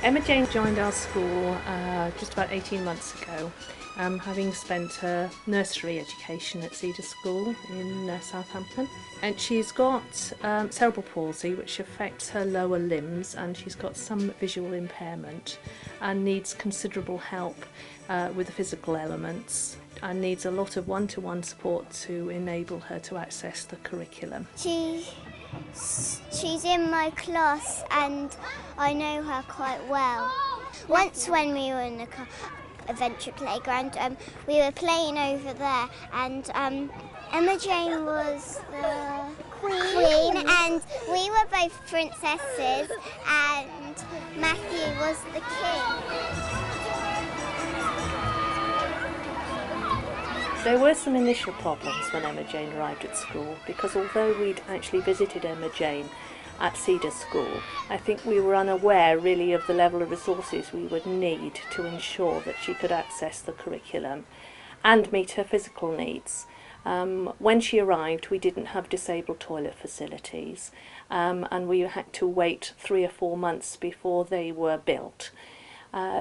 Emma Jane joined our school just about 18 months ago, having spent her nursery education at Cedar School in Southampton. And she's got cerebral palsy, which affects her lower limbs, and she's got some visual impairment and needs considerable help with the physical elements, and needs a lot of one-to-one support to enable her to access the curriculum. She's in my class and I know her quite well. Once when we were in the adventure playground, we were playing over there, and Emma Jane was the queen and we were both princesses and Matthew was the king. There were some initial problems when Emma Jane arrived at school, because although we'd actually visited Emma Jane at Cedar School, I think we were unaware really of the level of resources we would need to ensure that she could access the curriculum and meet her physical needs. When she arrived, we didn't have disabled toilet facilities, and we had to wait 3 or 4 months before they were built.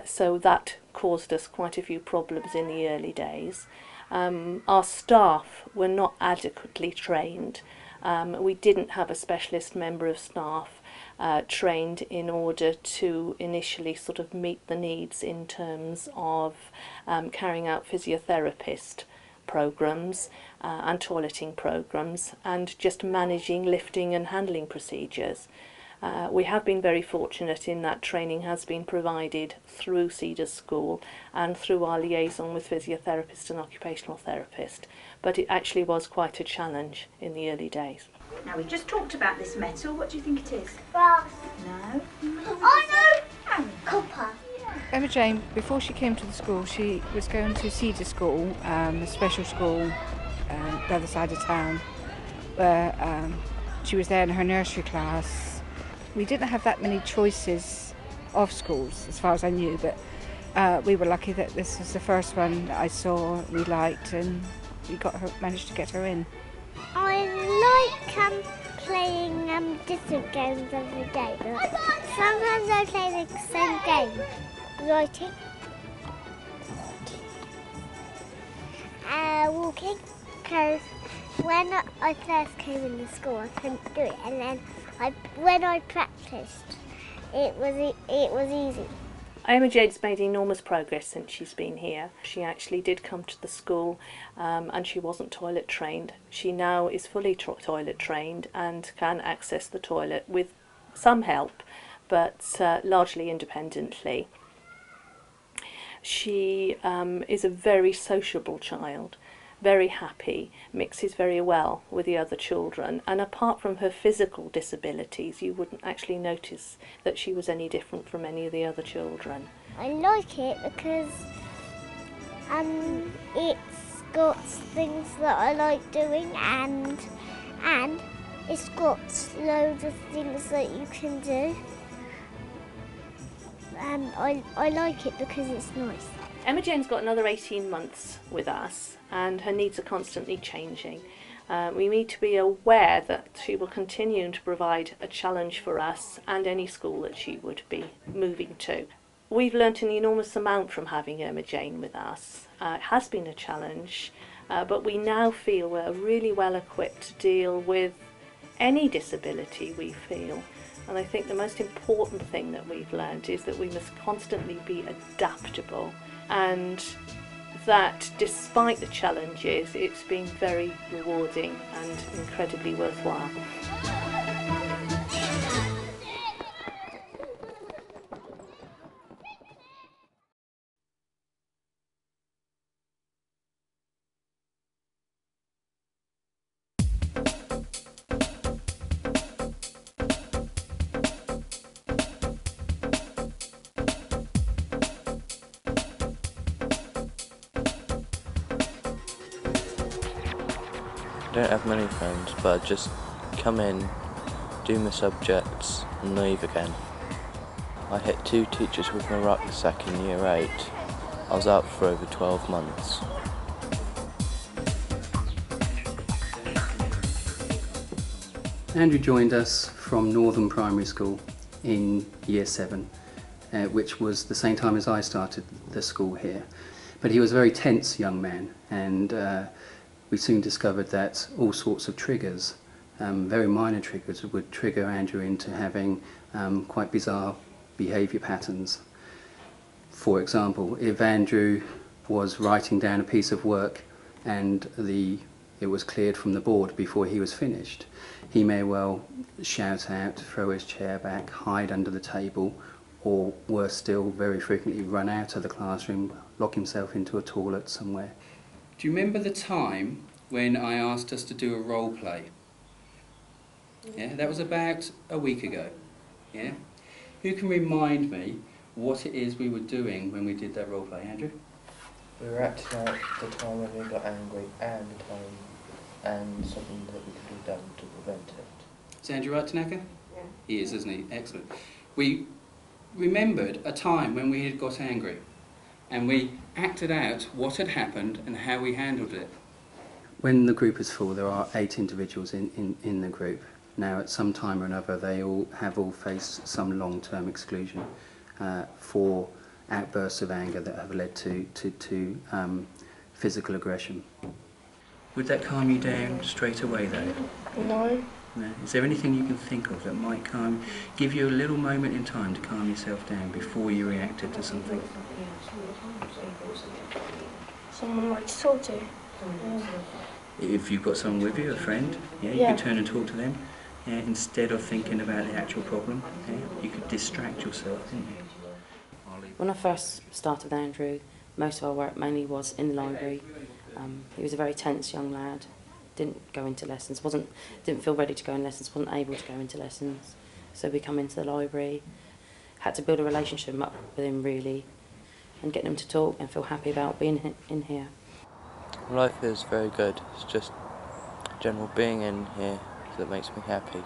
So that caused us quite a few problems in the early days. Our staff were not adequately trained. We didn't have a specialist member of staff trained in order to initially sort of meet the needs in terms of carrying out physiotherapist programs and toileting programs, and just managing lifting and handling procedures. We have been very fortunate in that training has been provided through Cedar School and through our liaison with physiotherapists and occupational therapists, but it actually was quite a challenge in the early days. Now, we've just talked about this metal. What do you think it is? Brass. No. Oh no! Copper. Emma Jane, before she came to the school, she was going to Cedar School, a special school the other side of town, where she was there in her nursery class. We didn't have that many choices of schools, as far as I knew, but we were lucky that this was the first one that I saw we liked, and we managed to get her in. I like playing different games every day, but sometimes I play the same game. Writing, walking, because when I first came in the school I couldn't do it, and then when I practiced it was easy. Emma Jane's made enormous progress since she's been here. She actually did come to the school and she wasn't toilet trained. She now is fully toilet trained and can access the toilet with some help, but largely independently. She is a very sociable child, very happy, mixes very well with the other children, and apart from her physical disabilities you wouldn't actually notice that she was any different from any of the other children. I like it because it's got things that I like doing, and it's got loads of things that you can do. I like it because it's nice. Emma Jane's got another 18 months with us, and her needs are constantly changing. We need to be aware that she will continue to provide a challenge for us and any school that she would be moving to. We've learnt an enormous amount from having Emma Jane with us. It has been a challenge, but we now feel we're really well equipped to deal with any disability we feel. And I think the most important thing that we've learned is that we must constantly be adaptable, and that despite the challenges, it's been very rewarding and incredibly worthwhile. I don't have many friends, but I just come in, do my subjects and leave again. I hit 2 teachers with my rucksack in year 8. I was out for over 12 months. Andrew joined us from Northern Primary School in year 7. which was the same time as I started the school here. But he was a very tense young man, and we soon discovered that all sorts of triggers, very minor triggers, would trigger Andrew into having quite bizarre behaviour patterns. For example, if Andrew was writing down a piece of work and it was cleared from the board before he was finished, he may well shout out, throw his chair back, hide under the table, or worse still, very frequently run out of the classroom, lock himself into a toilet somewhere. Do you remember the time when I asked us to do a role play? Yeah, that was about a week ago. Yeah? Who can remind me what it is we were doing when we did that role play, Andrew? We were acting out the time when we got angry and the time and something that we could have done to prevent it. Is Andrew right, Tanaka? Yeah. He is, isn't he? Excellent. We remembered a time when we had got angry and we acted out what had happened and how we handled it. When the group is full, there are 8 individuals in the group. Now, at some time or another, they have all faced some long-term exclusion for outbursts of anger that have led to physical aggression. Would that calm you down straight away, though? No. No. Is there anything you can think of that might give you a little moment in time to calm yourself down before you reacted to something? Someone like to talk to. If you've got someone with you, a friend, you could turn and talk to them. Instead of thinking about the actual problem, you could distract yourself, couldn't you? When I first started with Andrew, most of our work mainly was in the library. He was a very tense young lad, didn't go into lessons, didn't feel ready to go in lessons, wasn't able to go into lessons. So we come into the library, had to build a relationship up with him really, and get him to talk and feel happy about being in here. Life is very good. It's just general being in here that makes me happy.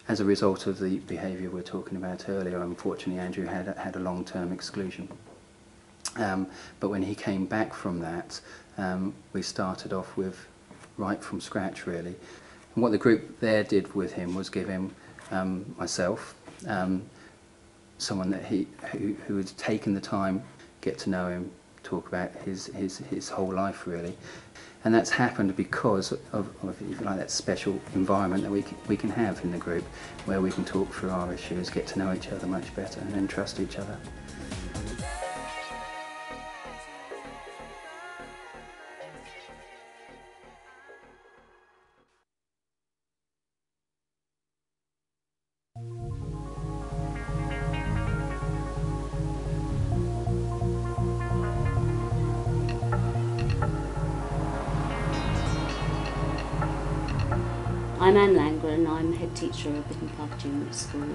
As a result of the behaviour we were talking about earlier, unfortunately Andrew had a long-term exclusion. But when he came back from that, we started off with right from scratch really. And what the group there did with him was give him myself, someone that who had taken the time, get to know him, talk about his whole life really. And that's happened because of if you like, that special environment that we can have in the group, where we can talk through our issues, get to know each other much better, and then trust each other. I'm Anne Langer and I'm head teacher of Bitten Park Junior School,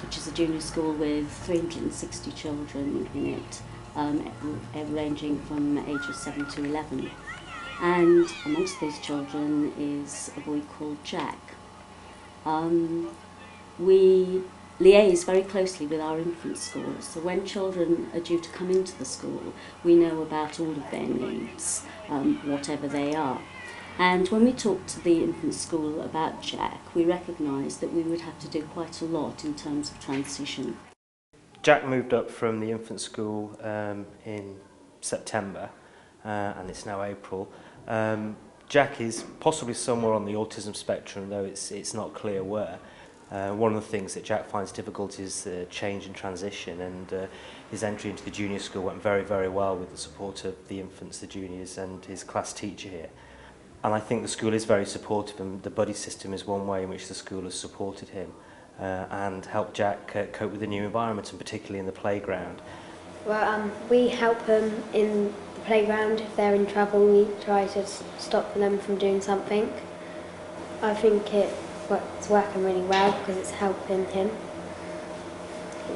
which is a junior school with 360 children in it, ranging from ages 7 to 11. And amongst those children is a boy called Jack. We liaise very closely with our infant schools, so when children are due to come into the school, we know about all of their needs, whatever they are. And when we talked to the infant school about Jack, we recognised that we would have to do quite a lot in terms of transition. Jack moved up from the infant school in September, and it's now April. Jack is possibly somewhere on the autism spectrum, though it's not clear where. One of the things that Jack finds difficult is the change and transition, and his entry into the junior school went very, very well with the support of the infants, the juniors, and his class teacher here. And I think the school is very supportive, and the buddy system is one way in which the school has supported him and helped Jack cope with the new environment, and particularly in the playground. Well, we help them in the playground. If they're in trouble, we try to stop them from doing something. I think it's working really well because it's helping him.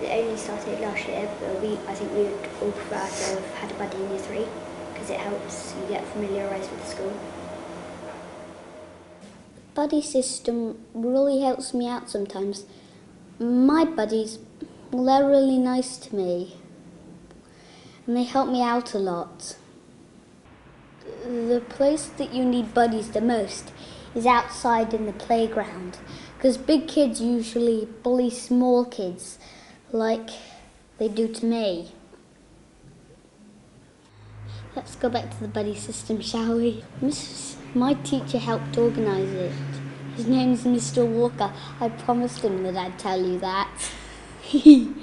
It only started last year, but I think we would all prefer to have had a buddy in year 3 because it helps you get familiarised with the school. Buddy system really helps me out sometimes. My buddies, well, they're really nice to me and they help me out a lot. The place that you need buddies the most is outside in the playground, Because big kids usually bully small kids like they do to me. Let's go back to the buddy system, shall we? My teacher helped organise it. His name's Mr. Walker. I promised him that I'd tell you that. Because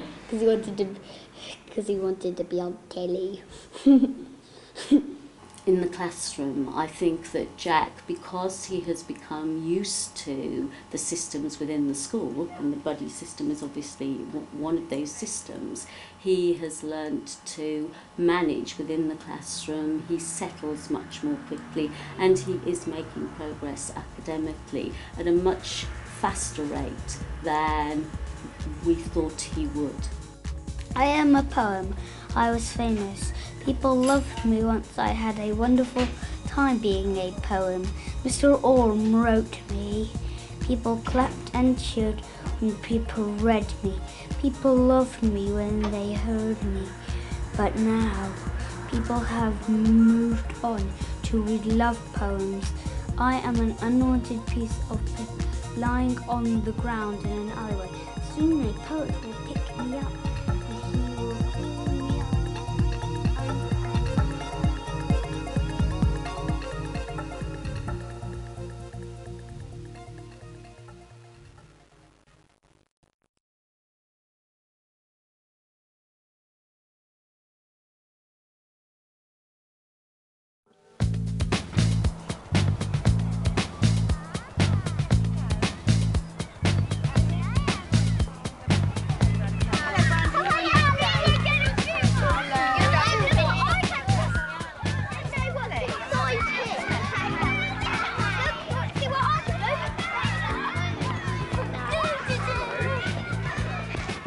he wanted to be on telly. In the classroom, I think that Jack, because he has become used to the systems within the school, and the buddy system is obviously one of those systems, he has learnt to manage within the classroom. He settles much more quickly, and he is making progress academically at a much faster rate than we thought he would. I am a poem. I was famous. People loved me once. I had a wonderful time being a poem. Mr. Orm wrote me. People clapped and cheered when people read me. People loved me when they heard me. But now, people have moved on to read love poems. I am an unwanted piece of paper lying on the ground in an alleyway. Soon a poet will pick me up.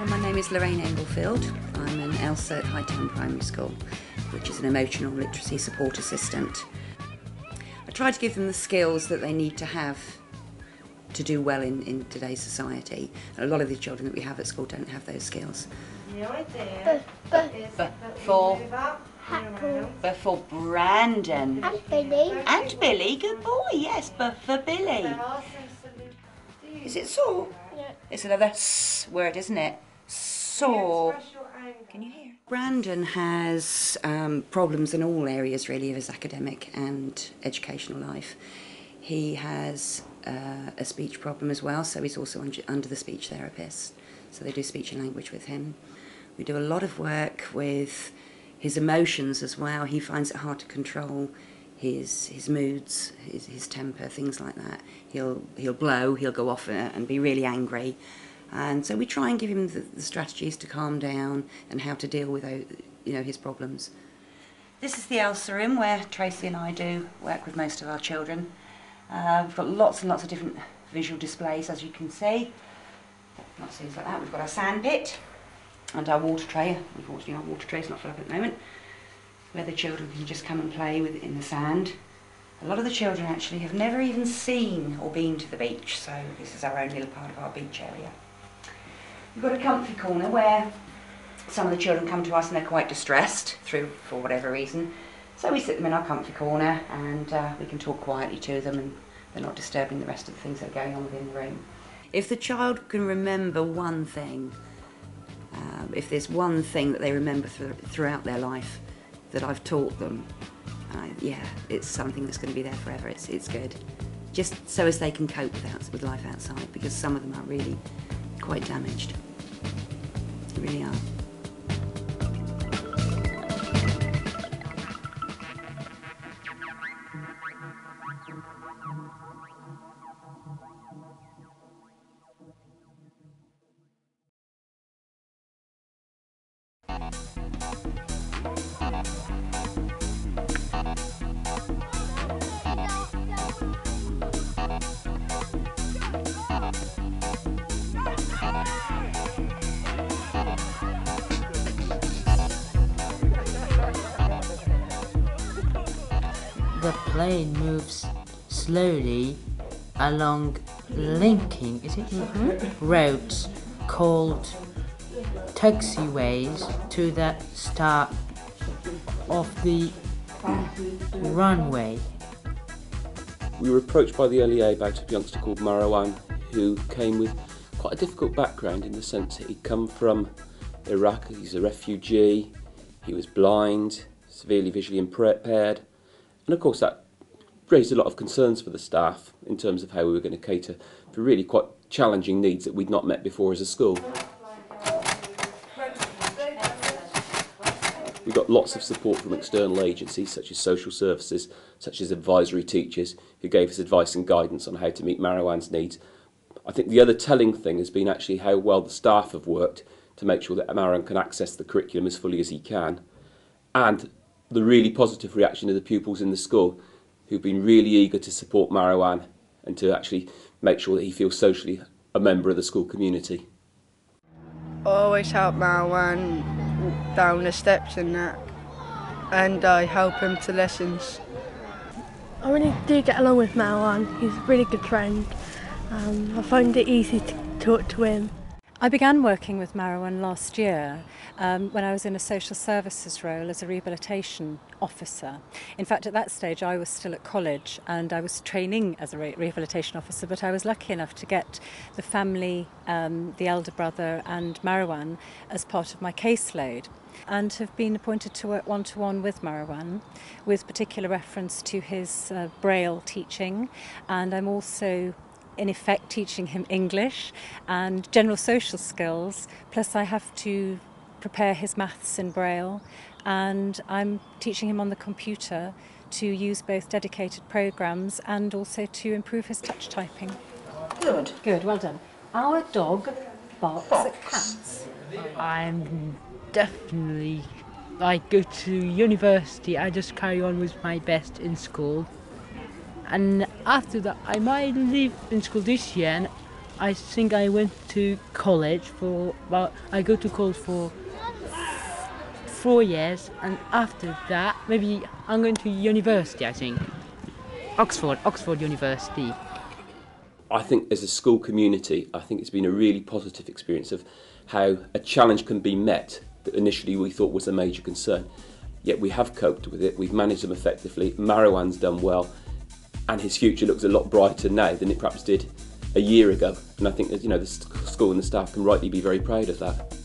My name is Lorraine Englefield. I'm an ELSA at Hightown Primary School, which is an emotional literacy support assistant. I try to give them the skills that they need to have to do well in today's society. And a lot of the children that we have at school don't have those skills. B for Brandon. And Billy. And Billy, good boy, yes, B for Billy. Is it saw? Yeah. It's another S word, isn't it? Saw. Can you hear? Brandon has problems in all areas really of his academic and educational life. He has a speech problem as well, so he's also under the speech therapist. So they do speech and language with him. We do a lot of work with his emotions as well. He finds it hard to control his moods, his temper, things like that. He'll blow, he'll go off and be really angry. And so we try and give him the strategies to calm down and how to deal with his problems. This is the ELSA room where Tracy and I do work with most of our children. We've got lots and lots of different visual displays, as you can see. Lots of things like that. We've got our sand pit and our water tray. Unfortunately, our water tray is not filled up at the moment, where the children can just come and play in the sand. A lot of the children actually have never even seen or been to the beach, so this is our own little part of our beach area. We've got a comfy corner where some of the children come to us and they're quite distressed for whatever reason. So we sit them in our comfy corner and we can talk quietly to them and they're not disturbing the rest of the things that are going on within the room. If the child can remember one thing, if there's one thing that they remember throughout their life that I've taught them, yeah, it's something that's going to be there forever. It's good. Just so as they can cope with life outside, because some of them are really quite damaged. They really are. The plane moves slowly along linking, is it? Roads called taxiways to the start of the runway. We were approached by the LEA about a youngster called Mariwan who came with quite a difficult background in the sense that he'd come from Iraq. He's a refugee, he was blind, severely visually impaired, and of course that raised a lot of concerns for the staff in terms of how we were going to cater for really quite challenging needs that we'd not met before as a school. We got lots of support from external agencies such as social services, such as advisory teachers, who gave us advice and guidance on how to meet Mariwan's needs. I think the other telling thing has been actually how well the staff have worked to make sure that Mariwan can access the curriculum as fully as he can, and the really positive reaction of the pupils in the school who've been really eager to support Mariwan and to actually make sure that he feels socially a member of the school community. Always help Mariwan down the steps and that, and I help him to lessons. I really do get along with Mariwan. He's a really good friend. I find it easy to talk to him. I began working with Mariwan last year when I was in a social services role as a rehabilitation officer. In fact, at that stage I was still at college and I was training as a rehabilitation officer, but I was lucky enough to get the family, the elder brother and Mariwan as part of my caseload, and have been appointed to work one-to-one with Mariwan with particular reference to his Braille teaching, and I'm also in effect teaching him English and general social skills, plus I have to prepare his maths in Braille, and I'm teaching him on the computer to use both dedicated programmes and also to improve his touch typing. Good. Good, well done. Our dog barks at cats. I'm definitely, I go to university, I just carry on with my best in school. And after that, I might leave in school this year, and I think I went to college for, well, I go to college for 4 years, and after that, maybe I'm going to university, I think. Oxford University. I think as a school community, I think it's been a really positive experience of how a challenge can be met that initially we thought was a major concern. Yet we have coped with it, we've managed them effectively, Mariwan's done well, and his future looks a lot brighter now than it perhaps did a year ago. And I think that, you know, the school and the staff can rightly be very proud of that.